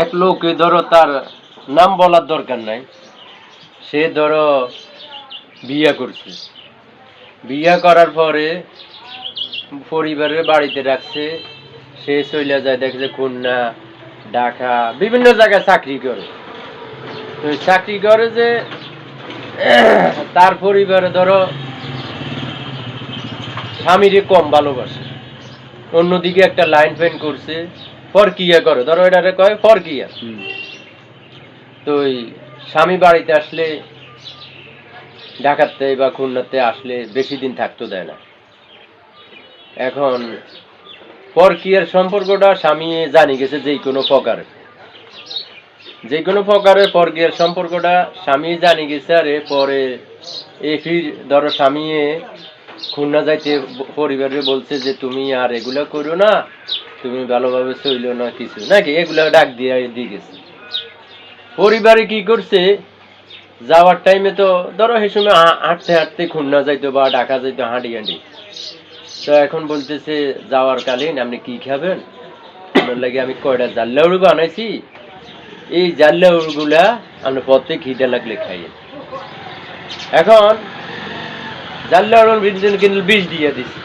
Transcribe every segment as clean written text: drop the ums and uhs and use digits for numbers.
এক লোকে ধরো তার নাম বলার দরকার নাই, সে ধরো বিয়ে করছে, বিয়ে করার পরে পরিবারের বাড়িতে রাখছে, সে চলে যায় দেখছে খুলনা, ঢাকা, বিভিন্ন জায়গায় চাকরি করে। তো চাকরি করে যে তার পরিবারে ধরো স্বামীরে কম ভালোবাসে, অন্যদিকে একটা লাইন ফেন করছে, ফরকিয়া করে, ধরো এটারে কয় ফরকিয়া। তো ওই স্বামী বাড়িতে আসলে, ঢাকাতে বা খুলনাতে আসলে বেশি দিন থাকতে দেয় না। এখন পরকীয়ার সম্পর্কটা স্বামী জানি গেছে যে কোনো প্রকারে, যে কোনো প্রকারের পরকীয়ার সম্পর্কটা স্বামী জানি গেছে। আর পরে ফির ধরো স্বামী খুলনা যাইতে পরিবারে বলছে যে তুমি আর এগুলা করো না, তুমি ভালোভাবে চইলো না কিছু নাকি, এগুলা ডাক দিয়ে দিয়ে গেছে। পরিবারে কি করছে, যাওয়ার টাইমে তো ধরো সেই সময় হাঁটতে হাঁটতে খুলনা যাইতো বা ঢাকা যাইতো হাঁটি হাঁটি। তো এখন বলতেছে যাওয়ার কালীন আপনি কি খাবেন, আপনার লাগে আমি কয়টা জাল্লাউড়ু বানাইছি, এই জাল্লাউড়ু গুলা আপনি পথে খিদে লাগলে খাইয়ে। এখন জাল্লাউড়ুর কিন্তু বিষ দিয়ে দিছে।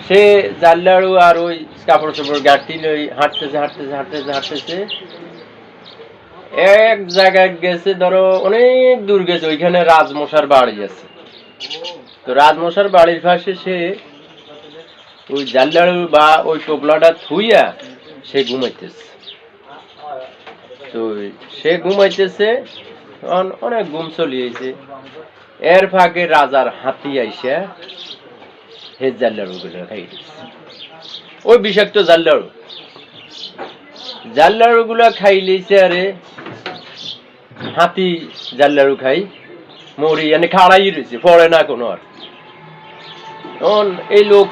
সে জাল্লাউড়ু আর ওই কাপড় চোপড় গাঁটটি ওই হাঁটতেছে হাঁটতেছে হাঁটতেছে হাঁটতেছে, এক জায়গায় গেছে, ধরো অনেক দূর গেছে, ওইখানে রাজমশার বাড়ি আছে। তো রাজমশার বাড়ির পাশে সে ওই জাল্লাড়ু বা ওই টোপলাটা থুইয়া সে ঘুমাইতেছে। তো সে ঘুমাইতেছে, অনেক ঘুম চলিয়েছে। এর ফাঁকে রাজার হাতি আইসা হে জাল্লাড়ু গুলো খাইতেছে, ওই বিষাক্ত জাল্লাড়ু জাল্লাড়ু গুলা খাইলেছে। আরে হাতি জাল্লাড়ু খাই মরি এনে খাড়াই রয়েছে, পড়ে না কোনো। আর তখন এই লোক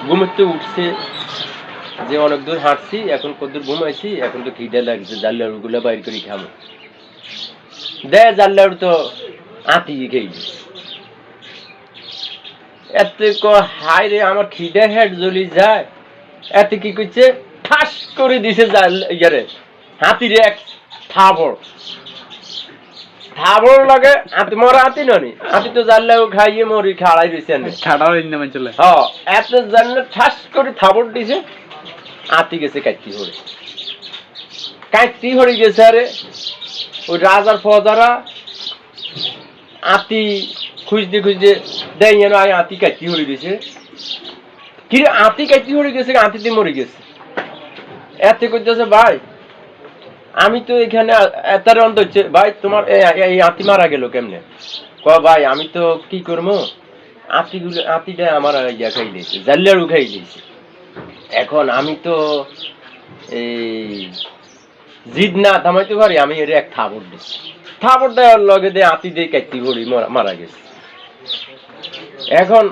ঘুমোতে উঠছে যে অনেক দূর হাঁটছি, এখন কতদূর ঘুমাইছি, এখন তো খিদে লাগছে, জাল্লাড়ু গুলা বাইর করে খাবো। দে জাল্লাড়ু তো আতি খেয়েছি। এতে হাই রে আমার খিদে হেড জ্বলি যায়, এতে কি করছে, ঠাস করে দিছে ইয়ারে হাতিরে এক থাবড়। থাবড় লাগে হাতি মরা হাতি ননি, হাতি তো জাল্লাড়ু খাইয়ে মরি খাড়াই দিছে না, ছাড়াও ইন্না চলে। হ্যাঁ, এত জানলে ঠাস করে থাবড় দিছে, আতি গেছে কাটতি হরে, কাটতি হরে গেছে। আরে ওই রাজার ফজারা আতি খুঁজতে খুঁজতে দেয় যেন আতি কাটতি হরে গেছে। কি রে আতি কাটতি হরে গেছে, আতিতে মরে গেছে। এতে করতেছে ভাই আমি তো এখানে এতার অন্ত হচ্ছে, ভাই তোমার এই আতি মারা গেল কেমনে? ক ভাই আমি তো কি করবো, আতিগুলো আতিটা আমার ইয়া খাই দিয়েছে, জাল্লাড়ু খাই দিয়েছে। এখন আমি তো এই জিদ না থামাইতে পারি, আমি এর এক থাবড় দিচ্ছি, থাবড় দেওয়ার লগে দিয়ে আতি দিয়ে কাটতি ভরি মারা গেছে। এখন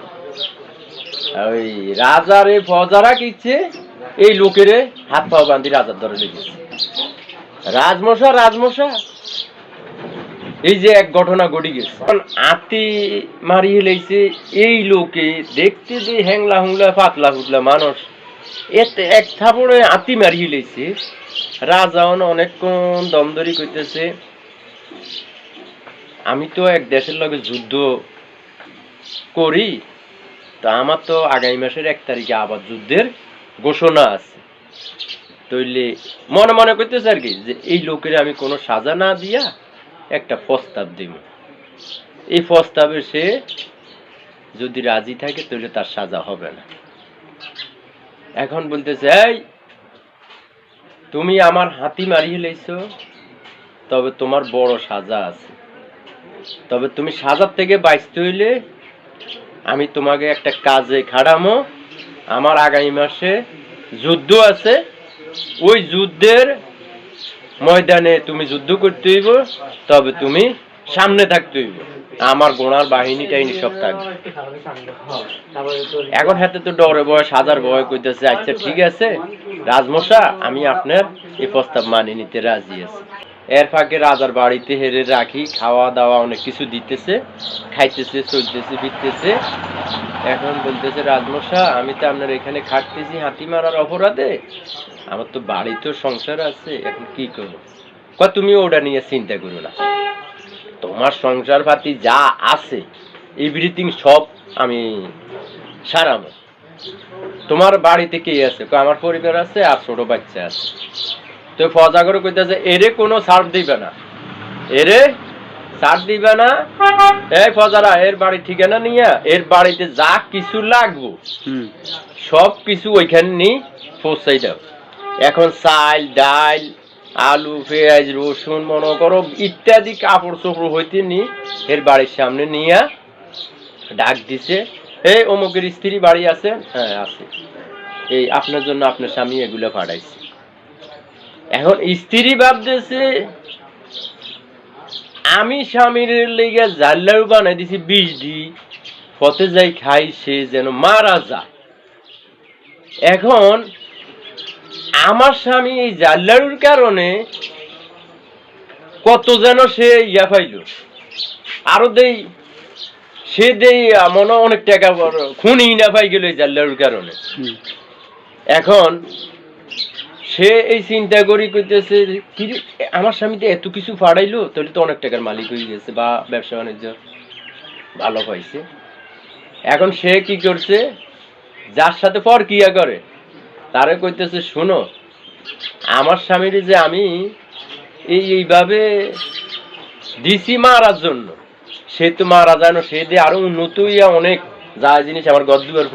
ওই রাজারে ফজারা কিচ্ছে এই লোকেরে হাত পা বান্ধি রাজার ধরে লেগেছে। রাজমশা এই যে এক ঘটনা ঘটে গেছে, আতি মারিয়ে লেগেছে এই লোকে, দেখতে যে হ্যাংলা হুংলা পাতলা ফুতলা মানুষ, এতে এক থাপড়ে আতি মারিয়ে লেগেছে। রাজা অনেকক্ষণ দমদরি করতেছে, আমি তো এক দেশের লগে যুদ্ধ করি, তা আমার তো আগামী মাসের 1 তারিখে আবার যুদ্ধের ঘোষণা আছে। তইলে মনে মনে করতেছে আর কি যে এই লোকের আমি কোনো সাজা না দিয়া একটা প্রস্তাব দিব, এই প্রস্তাবে সে যদি রাজি থাকে তাহলে তার সাজা হবে না। এখন বলতেছে এই তুমি আমার হাতি মারিয়ে লেছো, তবে তোমার বড় সাজা আছে, তবে তুমি সাজার থেকে বাঁচতে হইলে আমি তোমাকে একটা কাজে খাড়ামো। আমার আগামী মাসে যুদ্ধ আছে, ওই যুদ্ধের ময়দানে তুমি যুদ্ধ করতে হইব, তবে তুমি সামনে থাকতে হইব, আমার গোনার বাহিনী টাইনি সব থাকবে। এখন হাতে তো ডরে বয়স হাজার বয় কইতেছে আচ্ছা ঠিক আছে রাজমশা, আমি আপনার এই প্রস্তাব মানি নিতে রাজি আছি। এর ফাঁকে রাজার বাড়িতে হেরে রাখি, খাওয়া দাওয়া অনেক কিছু দিতেছে, খাইতেছে, চলতেছে, ফিরতেছে। এখন বলতেছে রাজমশা আমি তো আপনার এখানে খাটতেছি হাতি মারার অপরাধে, আমার তো বাড়িতে সংসার আছে, এখন কি করবো? তুমি ওটা নিয়ে চিন্তা করো না, তোমার সংসার পাতি যা আছে এভরিথিং সব আমি সারাবো। তোমার বাড়িতে কে আছে? আমার পরিবার আছে আর ছোট বাচ্চা আছে। তো ফজা করে কইতেছে এরে কোনো ছাড় দিবে না, এরে ছাড় দিবে না। এই ফজারা এর বাড়ি ঠিকানা নিয়ে এর বাড়িতে যা কিছু লাগবো সব কিছু ওইখানে নিয়ে পৌঁছাই দাও। এখন চাল ডাল আলু পেঁয়াজ রসুন মনে করো ইত্যাদি কাপড় চোপড় হইতে নি এর বাড়ির সামনে নিয়ে ডাক দিছে, এই অমুকের স্ত্রী বাড়ি আছে? হ্যাঁ আছে, এই আপনার জন্য আপনার স্বামী এগুলো পাঠাইছে। এখন স্ত্রী ভাবতেছে আমি স্বামীর লেগে জাল্লারু বানাই দিছি 20 দিন, পথে যাই খাই সে যেন মারা যায়। এখন আমার স্বামী এই জাল্লারুর কারণে কত যেন সে ইয়া পাইল, আরো দেই সে দেই মনে অনেক টাকা খুনি না পাই গেল এই জাল্লারুর কারণে। এখন সে এই চিন্তা করি করতেছে কি আমার স্বামীতে এত কিছু ফাড়াইলো, তাহলে তো অনেক টাকার মালিক হয়ে গেছে বা ব্যবসা বাণিজ্য ভালো পাইছে। এখন সে কি করছে, যার সাথে পরকিয়া করে তারে কইতেছে শোনো আমার স্বামীর যে আমি এইভাবে দিছি মারার জন্য, সে তো মারা যায় না, সে দিয়ে আরো উন্নত হইয়া অনেক যা জিনিস আমার গদ্দুয়ার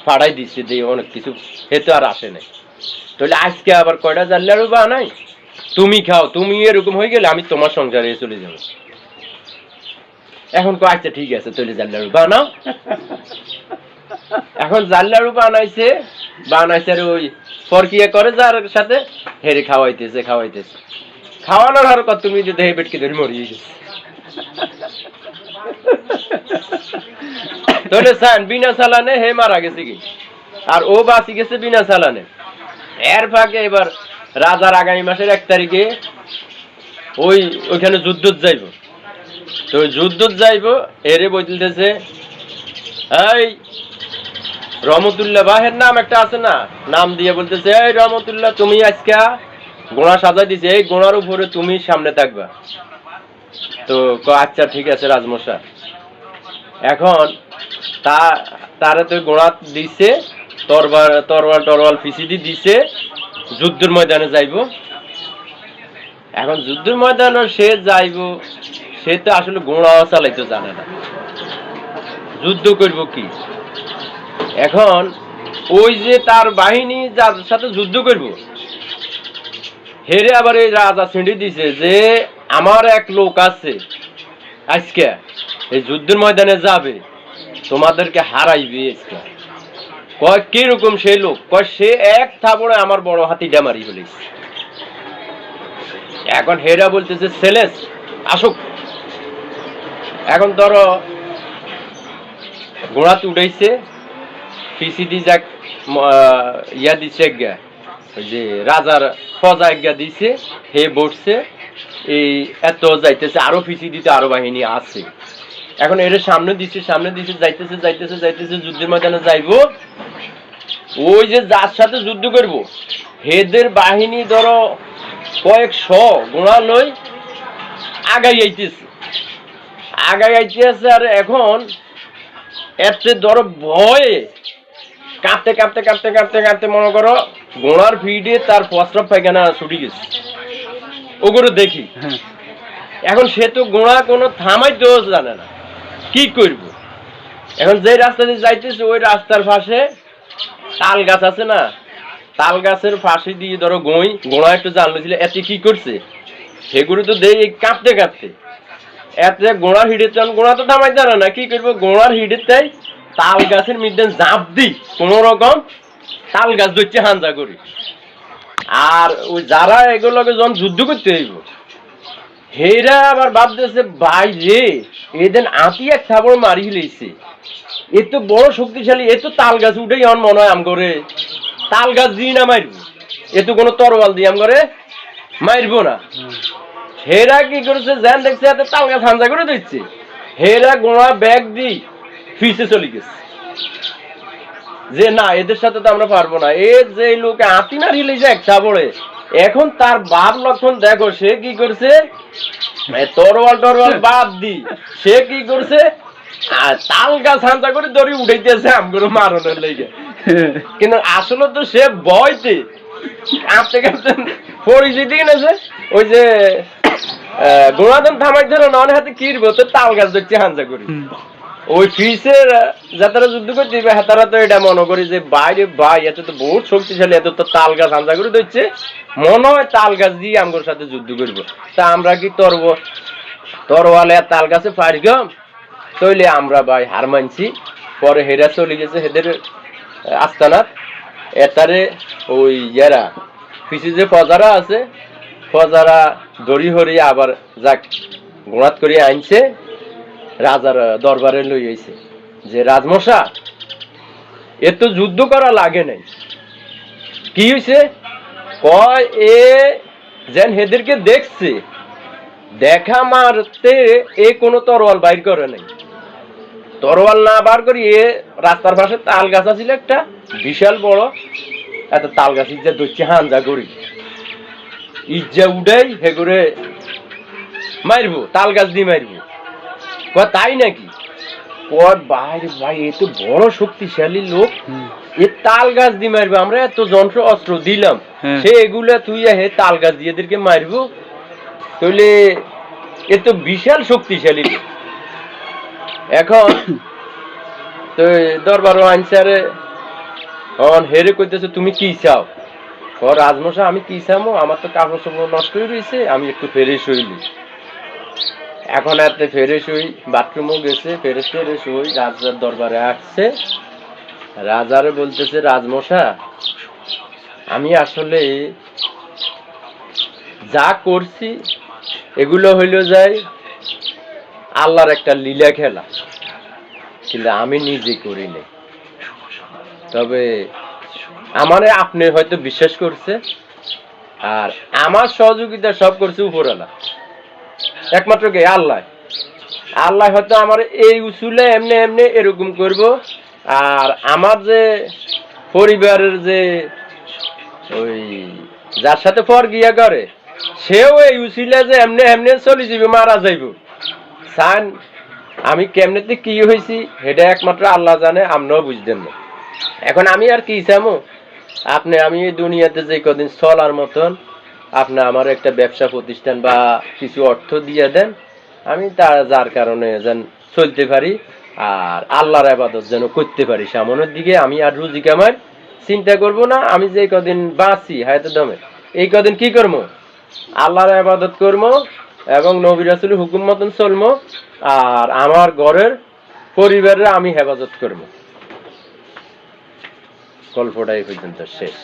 ফাড়াই দিচ্ছে দিয়ে অনেক কিছু, সে তো আর আসে নাই। তাহলে আজকে আবার কয়টা জানলারও বা নাই, তুমি খাও, তুমি এরকম হয়ে গেলে আমি তোমার সংসারে চলে যাব। এখন আচ্ছা ঠিক আছে তাহলে জানলারু বানাও। এখন জানলারু বানাইছে, বানাইছে আর ওই ফরকিয়া করে যার সাথে হেরে খাওয়াইতেছে খাওয়াইতেছে, খাওয়ানোর আর কত তুমি যদি হে পেটকে ধরে মরিয়ে গেছে। তাহলে সান বিনা চালানে হে মারা গেছে কি, আর ও বাঁচি গেছে বিনা চালানে। এর ফাঁকে এবার রাজার আগামী মাসের 1 তারিখে ওইখানে যুদ্ধ যাইব। তো যুদ্ধ যাইব, এরে বলতেছে এই রহমতুল্লাহ বাহের নাম একটা আছে না, নাম দিয়ে বলতেছে এই রহমতুল্লাহ তুমি আজকে গোড়া সাজাই দিছে, এই গোড়ার উপরে তুমি সামনে থাকবা। তো আচ্ছা ঠিক আছে রাজমশা। এখন তারে তো গোড়া দিছে, তরওয়াল পিছিয়ে দিছে, যুদ্ধের ময়দানে যাইব। এখন যুদ্ধের ময়দানে সে যাইব, সে তো আসলে গোড়া চালাইতে জানে না, যুদ্ধ করব কি। এখন ওই যে তার বাহিনী যার সাথে যুদ্ধ করব হেরে আবার এই রাজা ছিঁড়ে দিছে যে আমার এক লোক আছে আজকে এই যুদ্ধের ময়দানে যাবে, তোমাদেরকে হারাইবে আজকে। কয় কিরকম সেই লোক? কয় সে এক থাপড়ে আমার বড় হাতিটা মারি ফেলেছে। এখন হেরা বলতেছে সেলেস আসুক। এখন ধরো ঘোড়াতে উঠাইছে, পিসিডি যাক ইয়া দিছে একগা, যে রাজার ফজা একগা দিছে, হে বসছে, এই এত যাইতেছে, আরো পিসিডিতে আরো বাহিনী আছে। এখন এর সামনে দিছে যাইতেছে যাইতেছে যাইতেছে যুদ্ধের ময়দানে যাইব। ওই যে যার সাথে যুদ্ধ করব হেদের বাহিনী ধরো কয়েকশ গোড়া লই আগাই আইতেছে আর এখন এতে ধরো ভয়ে কাঁপতে কাঁপতে কাঁপতে কাঁপতে কাঁপতে মনে করো গোড়ার ভিড়ে তার প্রস্রাব পায়খানা ছুটি গেছে, ওগুলো দেখি। এখন সে তো গোড়া কোনো থামাইতেও জানে না, কি করব। এখন যে রাস্তা দিয়ে যাইতেছে ওই রাস্তার পাশে তাল গাছ আছে না, তাল গাছের ফাঁসি দিয়ে ধরো গোড়া একটু জানলো ছিল, এতে কি করছে সেগুলো তো দেই কাঁপতে কাঁপতে, এতে গোড়ার হিড়ে গোড়া তো থামাই জানে না, কি করবো গোড়ার হিড়ে তাই তাল গাছের মধ্যে ঝাঁপ দিই কোন রকম তাল গাছ ধরছে হাঞ্জা করি। আর ওই যারা এগুলোকে যখন যুদ্ধ করতে হইব হেরা আবার ভাবতেছে ভাই রে এদিন আঁতি এক থাপড় মারি ফেলেছে, এ তো বড় শক্তিশালী, এ তো তাল গাছ উঠেই আমার মনে হয় আম করে তাল গাছ দিয়ে না মারব, এ তো কোনো তরোয়াল দিয়ে আম করে মারব না। হেরা কি করেছে দেখছে এত তাল গাছ হাঞ্জা করে দিচ্ছে, হেরা গোড়া ব্যাগ দি ফিসে চলে গেছে। যে না এদের সাথে তো আমরা পারবো না, এ যে লোক আতিনার হিলেছে একটা বড়ে, এখন তার বাপ লক্ষণ দেখো সে কি করছে, তরোয়াল টরওয়াল বাদ দি সে কি করছে, আর তাল গাছ হাঁচা করে দড়ি উঠাইতেছে আমগুলো মারণের লেগে। কিন্তু আসলে তো সে ভয়তে কাঁপতে কাঁপতে পরিচিতি কিনেছে, ওই যে গোড়াদন থামাই ধরে নন হাতে কিরবো তো তাল গাছ দেখছে হাঁচা করি, ওই ফিসের যাতারা যুদ্ধ করতে দিবে হাতারা তো এটা মনে করি যে বাইরে ভাই এত তো বহুত শক্তিশালী, এত তো তাল গাছ হাঁচা করে দিচ্ছে, মনে হয় তাল গাছ দিয়ে আমগোর সাথে যুদ্ধ করবো। তা আমরা কি তরওয়ালে তাল গাছে পারি গম, তইলে আমরা ভাই হার মানছি। পরে হেরা চলে গেছে হেদের আস্তানাত, এতারে ওই ইয়ারা পিছিয়ে যে ফজারা আছে, ফজারা দড়ি হরি আবার যাক গোড়াত করে আনছে, রাজার দরবারে লই আইছে যে রাজমশা এত যুদ্ধ করা লাগে নাই, কি হইছে কয় এ যেন হেদেরকে দেখছে, দেখা মারতে এ কোনো তরোয়াল বাইর করে নাই, তরোয়াল না বার করি এ রাস্তার পাশে তাল গাছ আছিল একটা বিশাল বড়, এত তাল গাছ ইজ্জা ধরছে হাঞ্জা করি, ইজ্জা উঠাই হে করে মারবো, তাল গাছ দিয়ে মারবো। কয় তাই নাকি, কয় ভাই ভাই এ তো বড় শক্তিশালী লোক, এ তাল গাছ দিয়ে মারবো, আমরা এত যন্ত্র অস্ত্র দিলাম, সে এগুলা তুই হে তাল গাছ দিয়ে এদেরকে মারবো, তাহলে এ তো বিশাল শক্তিশালী লোক। এখন তো দরবার আনসারে হেরে কইতেছে তুমি কি চাও, রাজমশা আমি কি চামো, আমার তো কাপড় চোপড় নষ্ট হয়ে রয়েছে, আমি একটু ফ্রেশ হইলি। এখন এতে ফ্রেশ হই, বাথরুমও গেছে, ফ্রেশ হই, রাজার দরবারে আসছে, রাজারে বলতেছে রাজমশা আমি আসলে যা করছি এগুলো হইল যাই আল্লাহর একটা লীলা খেলা, কিন্তু আমি নিজে করি নাই, তবে আমারে আপনি হয়তো বিশ্বাস করছে, আর আমার সহযোগিতা সব করছে উপরওয়ালা, একমাত্র কে আল্লাহ, আল্লাহ হয়তো আমার এই উসুলে এমনি এমনি এরকম করব, আর আমার যে পরিবারের যে ওই যার সাথে পর গিয়া করে সেও এই উসিলে যে এমনি এমনি চলে যাবে, মারা যাইব, সান আমি কেমনেতে কি হয়েছি সেটা একমাত্র আল্লাহ জানে, আমরাও বুঝতেন না। এখন আমি আর কি চামো, আপনি আমি এই দুনিয়াতে যে কদিন চলার মতন আপনি আমার একটা ব্যবসা প্রতিষ্ঠান বা কিছু অর্থ দিয়ে দেন, আমি যার কারণে যেন চলতে পারি আর আল্লাহর ইবাদত যেন করতে পারি, সামনের দিকে আমি আর রুজি কামার চিন্তা করব না, আমি যে কদিন বাঁচি হায়াতে দমে এই কদিন কি করবো, আল্লাহর ইবাদত করবো এবং নবী রাসূলের হুকুম মতন চলবো, আর আমার ঘরের পরিবারের আমি হেফাজত করবো। গল্পটা এই পর্যন্ত শেষ।